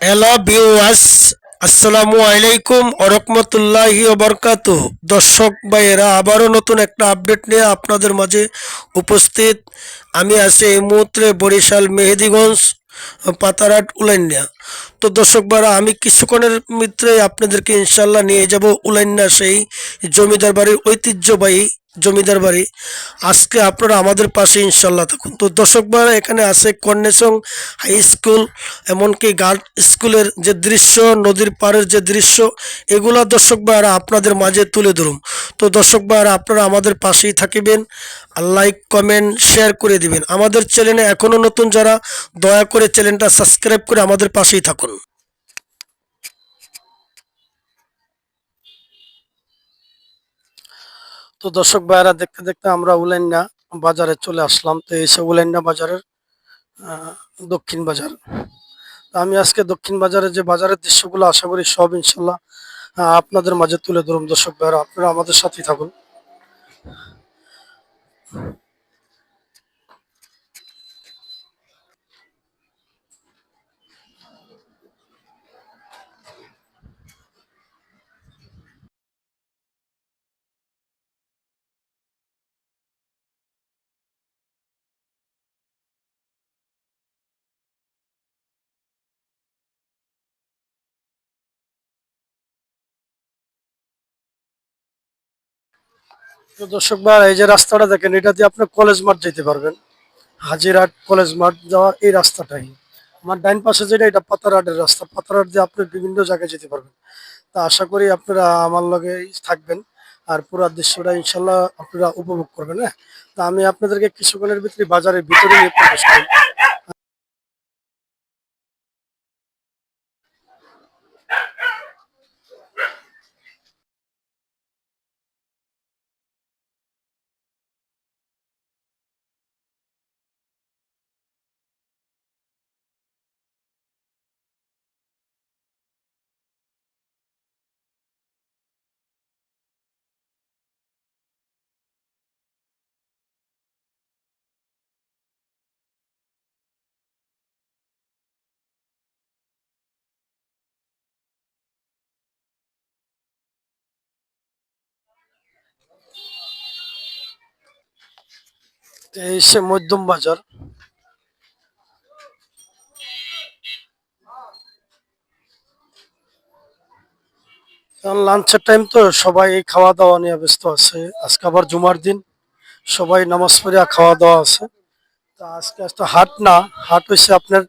Hello viewers, আসসালামু আলাইকুম ওরহমতুল্লাহি ওবরকাতু। দর্শক ভাইয়েরা, আবারও নতুন একটা আপডেট নিয়ে আপনাদের মাঝে উপস্থিত। আমি আছি এই মুহূর্তে বরিশাল মেহেদিগঞ্জ পাতারহাট উলাইন্যা। তো দর্শক ভাইরা, আমি কিছুক্ষণের ভিতরে আপনাদেরকে ইনশাল্লাহ নিয়ে যাব উলাইন্যা সেই জমিদার বাড়ির ঐতিহ্যবাহী জমিদার বাড়ি। আজকে আপনারা আমাদের পাশে ইনশাল্লাহ থাকুন। তো দর্শক ভাইরা, এখানে আছে কন্যাসং হাই স্কুল, এমনকি গার্ল স্কুলের যে দৃশ্য, নদীর পাড়ের যে দৃশ্য, এগুলা দর্শক ভাইরা আপনাদের মাঝে তুলে ধরুন। তো দর্শক ভাইরা, আপনারা আমাদের পাশেই থাকিবেন, লাইক কমেন্ট শেয়ার করে দিবেন। আমাদের চ্যানেলে এখনো নতুন যারা, দয়া করে চ্যানেলটা সাবস্ক্রাইব করে আমাদের পাশেই থাকুন। তো দর্শক ভাইরা, দেখতে দেখতে আমরা উলাইন্যা বাজারে চলে আসলাম। তো এসে উলাইন্যা বাজারের আহ, দক্ষিণ বাজার। তো আমি আজকে দক্ষিণ বাজারে যে বাজারের দৃশ্যগুলো আশা করি সব ইনশাল্লাহ আপনাদের মাঝে তুলে ধরুন। দর্শক ভাইরা, আপনারা আমাদের সাথেই থাকুন। তো দর্শক ভাইরা, এই যে রাস্তাটা দেখেন, এটা দিয়ে আপনি কলেজ মাঠ যেতে পারবেন। হাজিরহাট কলেজ মাঠ যাওয়ার এই রাস্তাটাই। আমার ডাইন পাশে যেটা, এটা পাতারহাটের রাস্তা। পাতারহাট দিয়ে আপনি বিভিন্ন জায়গায় যেতে পারবেন। তা আশা করি আপনারা আমার লগে থাকবেন, আর পুরো দৃশ্যটা ইনশাল্লাহ আপনারা উপভোগ করবেন। হ্যাঁ, তা আমি আপনাদেরকে কিছুক্ষণের ভিতরে বাজারের ভিতরে নিয়ে প্রবেশ করি। তো এই সে মধ্যম বাজার। কারণ লাঞ্চের টাইম তো, সবাই এই খাওয়া দাওয়া নিয়ে ব্যস্ত আছে। আজকে আবার জুমার দিন, সবাই নামাজ পড়িয়া খাওয়া দাওয়া আছে। তা আজকে আজকে হাট না, হাট হয়েছে আপনার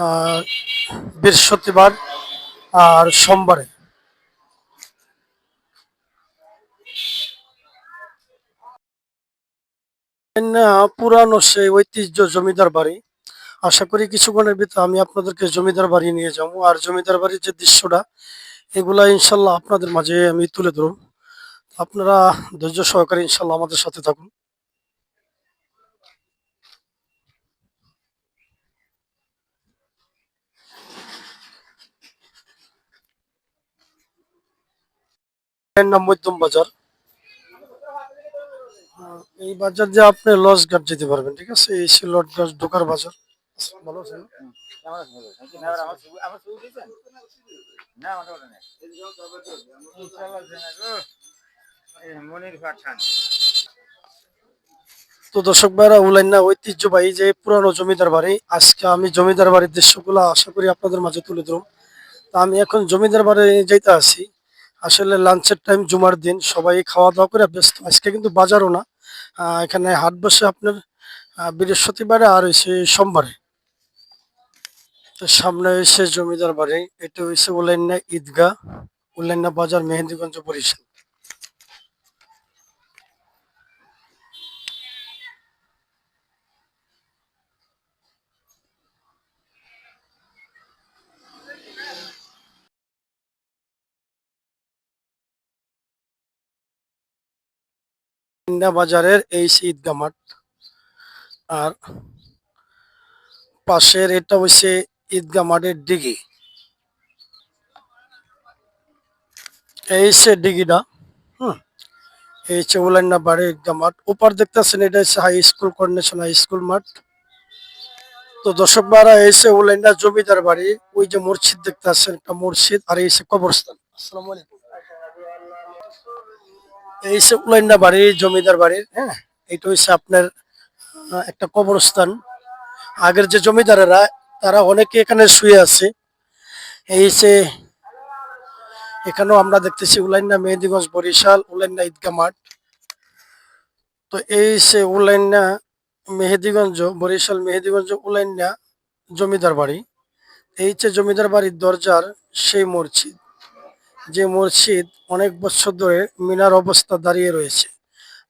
আহ বৃহস্পতিবার আর সোমবারে। না, পুরানো সেই ঐতিহ্য জমিদার বাড়ি। আশা করি কিছুক্ষণের ভিতরে আমি আপনাদেরকে জমিদার বাড়ি নিয়ে যাবো, আর জমিদার বাড়ির যে দৃশ্যটা, এগুলা ইনশাল্লাহ আপনাদের মাঝে আমি তুলে ধরব। আপনারা ধৈর্য সহকারে ইনশাল্লাহ আমাদের সাথে থাকুন। এর নাম মধ্যম বাজার। এই বাজার দিয়ে আপনি লঞ্চ ঘাট যেতে পারবেন। ঠিক আছে, এই ছিল লঞ্চ ঘাট ঢোকার বাজার। ভালো আছেন? তো দর্শক ভাইরা, উলাইন্যা ঐতিহ্যবাহী যে পুরানো জমিদার বাড়ি, আজকে আমি জমিদার বাড়ির দৃশ্যগুলো আশা করি আপনাদের মাঝে তুলে ধরব। তা আমি এখন জমিদার বাড়ি যাইতে আছি। আসলে লাঞ্চের টাইম, জুমার দিন, সবাই খাওয়া দাওয়া করে ব্যস্ত। আজকে কিন্তু বাজারও না, এখানে হাট বসে আপনার বৃহস্পতিবারে আর হয়েছে সোমবারে। তো সামনে হয়েছে জমিদার বাড়ি, এটা হয়েছে উলাইন্যা ঈদগাহ, উলাইন্যা বাজার, মেহেন্দিগঞ্জ, বরিশাল। উলাইন্যা বাজারের এই সে ঈদগাহ মাঠ, আর পাশের এটা হচ্ছে ঈদগাহ মাঠের দিঘি। এই সে দিঘিটা। হুম, এই হচ্ছে উলাইন্যা বাড়ি ঈদগাহ মাঠ। ওপার দেখতেছেন, এটা হচ্ছে high school, condition high school মাঠ। তো দর্শক ভাইরা এসে উলাইন্ডা জমিদার বাড়ি, ওই যে মসজিদ দেখতে আসছেন, একটা মসজিদ, আর এই সে কবরস্থান। আসসালামু আলাইকুম। এই সে উলাইন্ডা বাড়ি জমিদার বাড়ির, হ্যাঁ, এটা হচ্ছে আপনার একটা কবরস্থান। আগের যে জমিদারেরা, তারা অনেকে এখানে শুয়ে আছে। এই সে এখানেও আমরা দেখতেছি উলাইন্ডা মেহেন্দিগঞ্জ বরিশাল উলাইন্ডা ঈদগাহ মাঠ। তো এই সে উলাইন্ডা মেহেদিগঞ্জ বরিশাল মেহেদিগঞ্জ উলাইন্ডা জমিদার বাড়ি। এই যে জমিদার বাড়ির দরজার সেই মসজিদ, যে মসজিদ অনেক বছর ধরে মিনার অবস্থা দাঁড়িয়ে রয়েছে।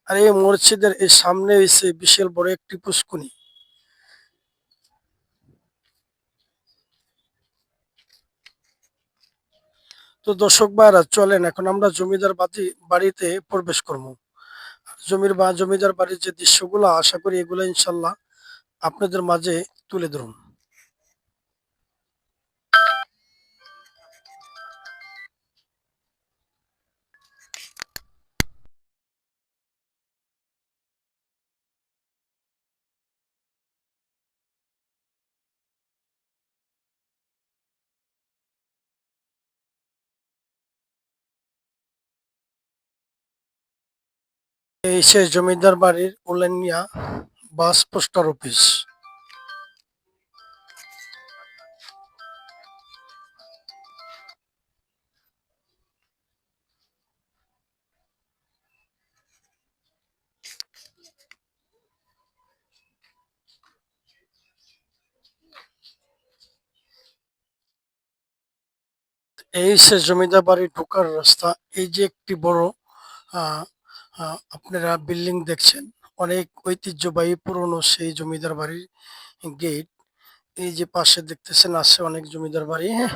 আর এই মসজিদের এই সামনে হয়েছে বিশাল বড় একটি পুষ্কুনি। তো দর্শক ভাইরা চলেন এখন আমরা জমিদার বাড়িতে প্রবেশ করবো। জমিদার বাড়ির যে দৃশ্যগুলো, আশা করি এগুলো ইনশাল্লাহ আপনাদের মাঝে তুলে ধরুন। এই সে জমিদার বাড়ির উলেনিয়া বাস পোস্টার অফিস। এই সে জমিদার বাড়ি ঢোকার রাস্তা। এই যে একটি বড় আহ আপনারা বিল্ডিং দেখছেন, অনেক ঐতিহ্যবাহী পুরনো সেই জমিদার বাড়ির গেট। এই যে পাশে দেখতেছেন আছে অনেক জমিদার বাড়ি, হ্যাঁ।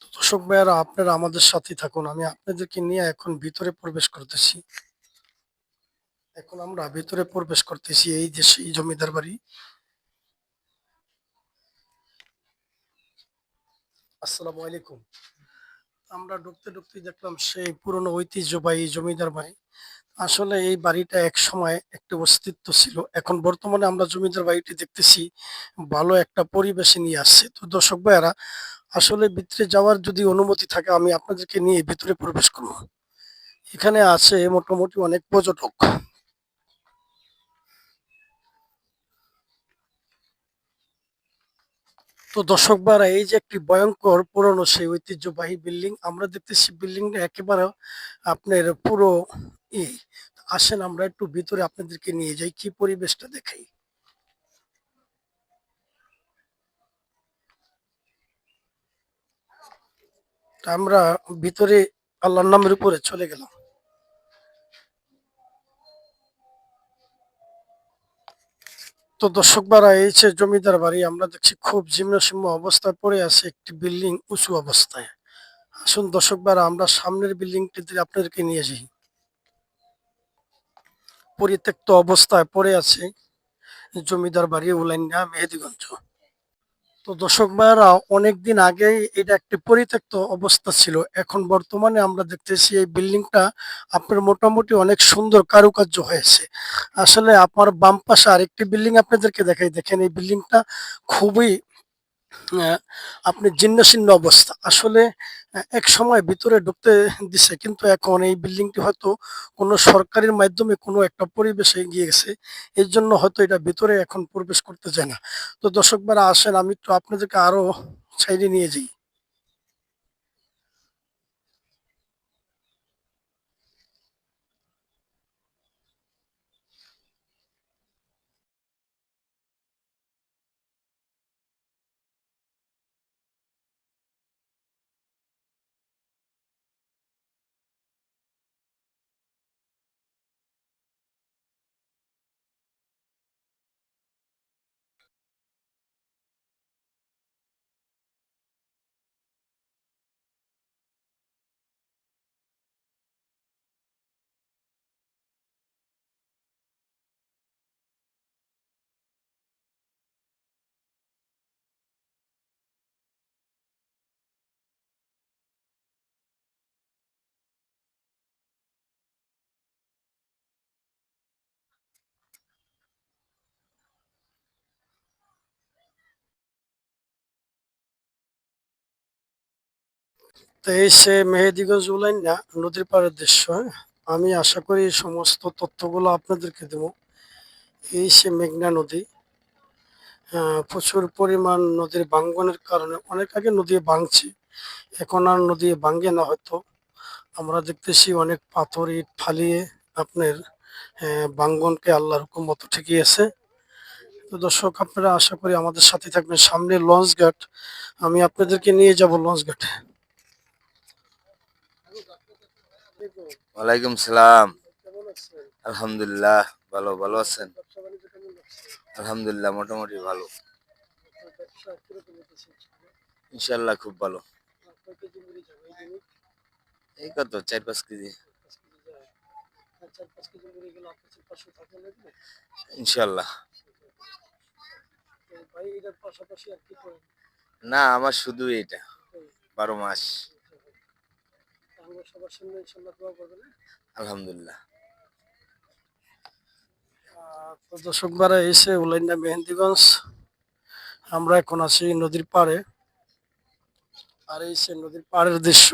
তো দর্শক ভাইয়ারা আপনারা আমাদের সাথে থাকুন, আমি আপনাদেরকে নিয়ে এখন ভিতরে প্রবেশ করতেছি। এখন আমরা ভিতরে প্রবেশ করতেছি এই যে সেই জমিদার বাড়ি। আসসালামু আলাইকুম। আমরা ঢুকতে ঢুকতে দেখলাম সেই পুরনো ঐতিহ্যবাহী জমিদার বাড়ি। আসলে এই বাড়িটা এক সময় একটা অস্তিত্ব ছিল, এখন বর্তমানে আমরা জমিদার বাড়িটি দেখতেছি ভালো একটা পরিবেশে নিয়ে আসছে। তো দর্শক ভাইয়ারা আসলে ভিতরে যাওয়ার যদি অনুমতি থাকে, আমি আপনাদেরকে নিয়ে ভিতরে প্রবেশ করবো। এখানে আছে মোটামুটি অনেক পর্যটক। তো দর্শক ভাইরা এই যে একটি ভয়ঙ্কর পুরনো সেই ঐতিহ্যবাহী বিল্ডিং আমরা দেখতেছি, বিল্ডিংটা একেবারে আপনার পুরো ই। আসেন আমরা একটু ভিতরে আপনাদেরকে নিয়ে যাই, কি পরিবেশটা দেখাই। তা আমরা ভিতরে আল্লাহর নামের উপরে চলে গেলাম। তো দর্শক ভাইরা এই যে জমিদার বাড়ি, আমরা দেখছি খুব জীর্ণশীর্ণ অবস্থায় পড়ে আছে একটি বিল্ডিং উঁচু অবস্থায়। আসুন দর্শক ভাইরা আমরা সামনের বিল্ডিংটিতে আপনাদেরকে নিয়ে যাই। পরিত্যক্ত অবস্থায় পড়ে আছে জমিদার বাড়ি উলাইন্যা মেহেদিগঞ্জ। তো দর্শক ভাইয়েরা অনেকদিন আগেই এটা একটি পরিত্যক্ত অবস্থা ছিল, এখন বর্তমানে আমরা দেখতেছি এই বিল্ডিংটা আপনার মোটামুটি অনেক সুন্দর কারুকার্য হয়েছে। আসলে আমার বাম পাশে আরেকটি বিল্ডিং আপনাদেরকে দেখাই, দেখেন এই বিল্ডিংটা খুবই আহ, আপনি জীর্ণশীর্ণ অবস্থা। আসলে এক সময় ভিতরে ঢুকতে দিছে, কিন্তু এখন এই বিল্ডিংটি হয়তো কোনো সরকারের মাধ্যমে কোনো একটা পরিবেশে গিয়েছে, এর জন্য হয়তো এটা ভিতরে এখন প্রবেশ করতে চায় না। তো দর্শক ভাইরা আসেন আমি একটু আপনাদেরকে আরো সাইডে নিয়ে যাই। তো এই সে মেহেদিগঞ্জ উলাইন্যা নদীর পাড়ের দৃশ্য, হ্যাঁ? আমি আশা করি এই সমস্ত তথ্যগুলো আপনাদেরকে দেবো। এই সে মেঘনা নদী, প্রচুর পরিমাণ নদীর ভাঙ্গনের কারণে অনেক আগে নদী ভাঙছে, এখন আর নদী ভাঙ্গে না হয়তো। আমরা দেখতেছি অনেক পাথর ইট ফালিয়ে আপনার ভাঙ্গনকে আল্লাহর হুকুম মতো ঠেকিয়েছে। তো দর্শক, আপনারা আশা করি আমাদের সাথে থাকবেন। সামনে লঞ্চ ঘাট, আমি আপনাদেরকে নিয়ে যাব লঞ্চ ঘাটে। ওয়ালাইকুম সালাম। আলহামদুলিল্লাহ, ভালো। ভালো আছেন? আলহামদুলিল্লাহ, মোটামুটি ভালো। ইনশাল্লাহ খুব ভালো। এই কত 4-5 কেজি ইনশাল্লাহ। না, আমার শুধু এটা 12 মাস। আলহামদুলিল্লাহ। তো দর্শক বারা এসে উলাইন্যা মেহেন্দিগঞ্জ, আমরা এখন আছি নদীর পাড়ে। আর এই সে নদীর পাড়ের দৃশ্য।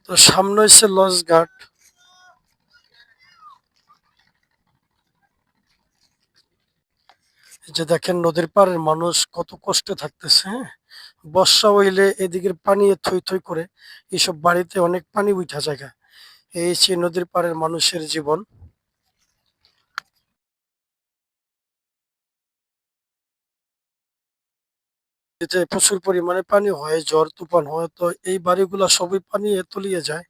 তো সামনে হচ্ছে লঞ্চ ঘাট। এই যে দেখেন নদীর পাড়ের মানুষ কত কষ্টে থাকতেছে, হ্যাঁ? বর্ষা হইলে এদিকের পানি থই থই করে, এইসব বাড়িতে অনেক পানি উঠা জায়গা। এই সে নদীর পাড়ের মানুষের জীবন। এতে প্রচুর পরিমাণে পানি হয়, ঝড় তুফান হয়, তো এই বাড়িগুলা সবই পানি তলিয়ে যায়।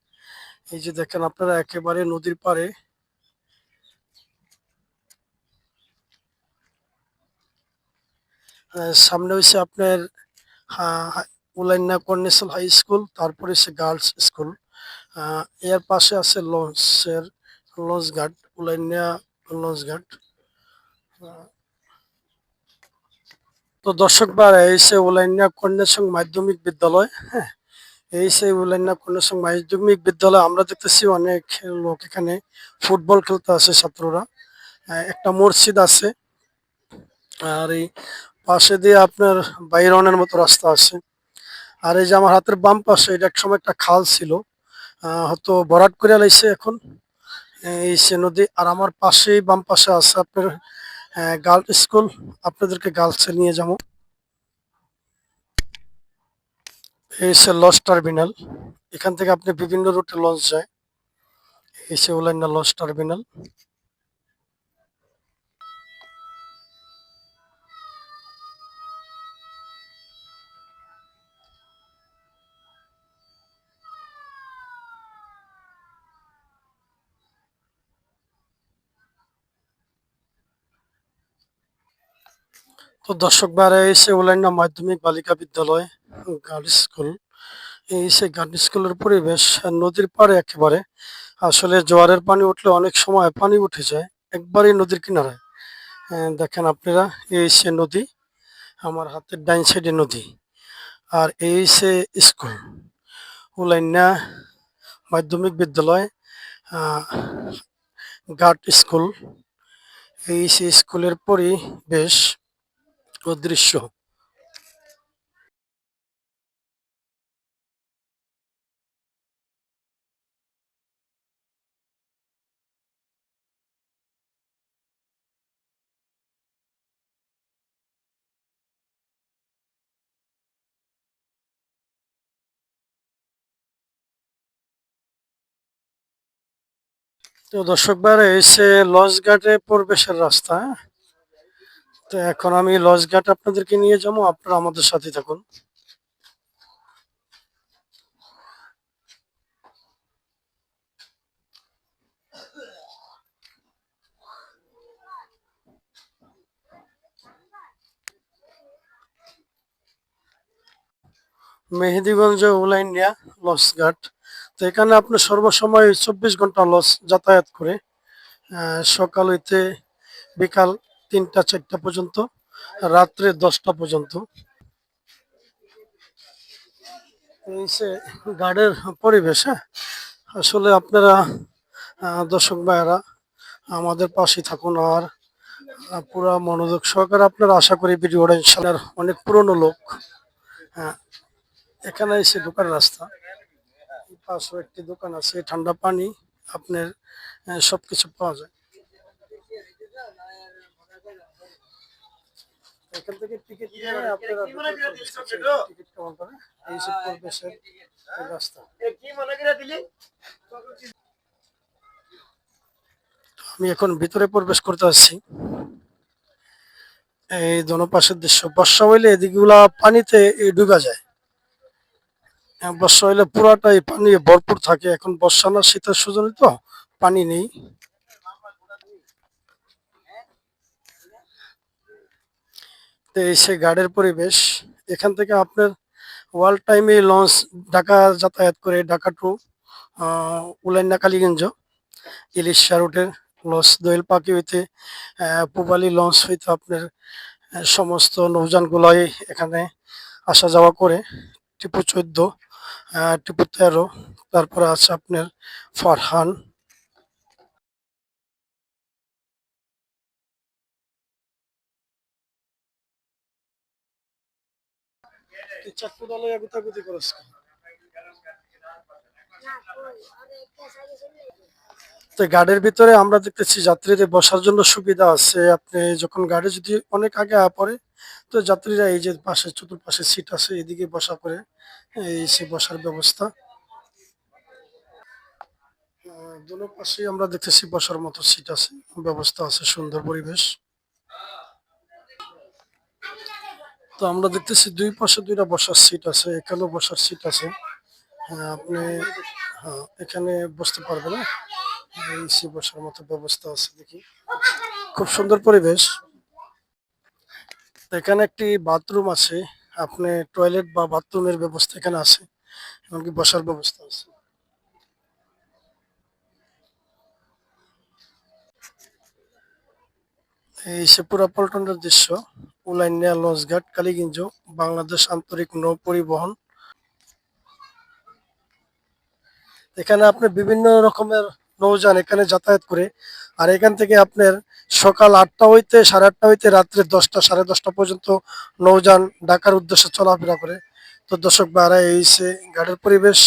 এই যে দেখেন আপনারা একেবারে নদীর পাড়ে। সামনে হচ্ছে আপনার উলাইন্যা কর্নেশনাল হাই স্কুল, তারপরে হচ্ছে গার্লস স্কুল। এর পাশে আছে লঞ্চ ঘাট, উলাইন্যা লঞ্চ ঘাট। তো দর্শক বার এই সে উলাইন্যা কন্যাসং মাধ্যমিক বিদ্যালয়, হ্যাঁ? এই সে উলাইন্যা কন্যাসং মাধ্যমিক বিদ্যালয়। আমরা দেখতেছি অনেক লোক এখানে ফুটবল খেলতে আসে ছাত্ররা। একটা মসজিদ আছে। আর এই পাশে দিয়ে আপনার বাইরনের মতো রাস্তা আছে। আর এই যে আমার হাতের বাম পাশে, এটা এক সময় একটা খাল ছিল, হয়তো ভরাট করে লাইছে এখন। এই সে নদী। আর আমার পাশেই বাম পাশে আছে আপনার গার্লস স্কুল। আপনাদেরকে গার্লসে নিয়ে যাবো। এই সে লঞ্চ টার্মিনাল, এখান থেকে আপনি বিভিন্ন রুটে লঞ্চ যায়। এই সে উলাইন্যা লঞ্চ টার্মিনাল। তো দর্শক বারে এসে উলাইন্যা মাধ্যমিক বালিকা বিদ্যালয় গার্লস স্কুল। এই সে গার্লস স্কুলের পরিবেশ নদীর পাড়ে একেবারে। আসলে জোয়ারের পানি উঠলে অনেক সময় পানি উঠে যায় একবারই নদীর কিনারায়। দেখেন আপনারা, এই সে নদী, আমার হাতের ডাইন সাইডে নদী। আর এই সে স্কুল উলাইন্যা মাধ্যমিক বিদ্যালয়, গার্ড স্কুল। এই সে স্কুলের পরিবেশ ও দৃশ্য। তো দর্শক বাইরে এসে লঞ্চ ঘাটে প্রবেশের রাস্তা, হ্যাঁ? তো এখন আমি লঞ্চ ঘাট আপনাদেরকে নিয়ে যাবো, আপনারা আমাদের সাথে থাকুন। মেহেদিগঞ্জ উলাইন্যা লঞ্চ ঘাট। তো এখানে আপনি সর্বসময় 24 ঘন্টা লঞ্চ যাতায়াত করে, সকাল হইতে বিকাল 3টা 4টা পর্যন্ত, রাত্রে 10টা পর্যন্ত। এই যে গার্ডের পরিবেশ, হ্যাঁ, আসলে আপনারা দর্শক ভাইয়েরা আমাদের পাশে থাকুন আর পুরা মনোযোগ সহকারে আপনারা আশা করি ভিডিওটা ইনশাআল্লাহ। অনেক পুরনো লোক, হ্যাঁ, এখানে এসে ঢোকার রাস্তা, এই পাশেও একটি দোকান আছে, ঠান্ডা পানি আপনার সবকিছু পাওয়া যায় এখান থেকে। টিকিট নিয়ে আপনারা টিকিট কেমন করে এই সব পরিবেশের রাস্তা। আমি এখন ভিতরে প্রবেশ করতে আসছি। এই দোনো দৃশ্য, বর্ষা হইলে এদিকগুলা পানিতে ডুবা যায়। বর্ষা হইলে পুরাটাই পানি ভরপুর থাকে। এখন বর্ষা না, শীতের সিজনে তো পানি নেই। তো এই সে গার্ডের পরিবেশ। এখান থেকে আপনার ওয়াল টাইমে লঞ্চ ঢাকা যাতায়াত করে, ঢাকা টু উলাইন্না কালীগঞ্জ ইলিশা রুটের লঞ্চ দোয়েল পাখি হইতে পূবালী লঞ্চ হইতে আপনার সমস্ত নৌযানগুলাই এখানে আসা যাওয়া করে। টিপু 14, টিপু 13, তারপরে আছে আপনার ফারহান। তো গাড়ির ভিতরে আমরা দেখতেছি যাত্রীদের বসার জন্য সুবিধা আছে। আপনি যখন গাড়ি যদি অনেক আগে পড়ে, তো যাত্রীরা এই যে পাশে চতুর্পাশে সিট আছে, এদিকে বসা করে, এই সে বসার ব্যবস্থা। দোনো পাশে আমরা দেখতেছি বসার মতো সিট আছে, ব্যবস্থা আছে, সুন্দর পরিবেশ। তো আমরা দেখতেছি দুই পাশে দুইটা বসার সিট আছে, এখানেও বসার সিট আছে। হ্যাঁ, আপনি, হ্যাঁ, এখানে বসতে পারবেন না, এই সে বসার মতো ব্যবস্থা আছে দেখি। খুব সুন্দর পরিবেশ। এখানে একটি বাথরুম আছে, আপনি টয়লেট বা বাথরুমের ব্যবস্থা এখানে আছে, এমনকি বসার ব্যবস্থা আছে। এই সে পুরা পল্টনের দৃশ্য, উলাইন্যা লঞ্চঘাট কালীগঞ্জ, বাংলাদেশ আন্তরিক নৌ পরিবহন। এখানে আপনি বিভিন্ন রকমের নৌযান এখানে যাতায়াত করে। আর এখান থেকে আপনার সকাল 8টা হইতে 8:30 হইতে রাত্রে 10টা 10:30 পর্যন্ত নৌযান ঢাকার উদ্দেশ্যে চলাফেরা করে। তো দর্শক ভাইরা এই সে ঘাটের পরিবেশ।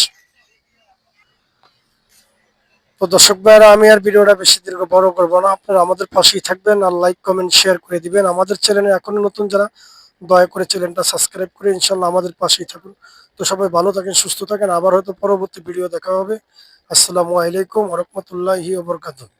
তো দর্শক ভাইরা আমি আর ভিডিওটা বেশি দীর্ঘ বড় করবো না, আপনারা আমাদের পাশেই থাকবেন আর লাইক কমেন্ট শেয়ার করে দিবেন। আমাদের চ্যানেলে এখনো নতুন যারা, দয়া করে চ্যানেলটা সাবস্ক্রাইব করে ইনশাল্লাহ আমাদের পাশেই থাকুন। তো সবাই ভালো থাকেন, সুস্থ থাকেন, আবার হয়তো পরবর্তী ভিডিও দেখা হবে। আসসালামু আলাইকুম ওয়া রাহমাতুল্লাহি ওয়া বারাকাতুহু।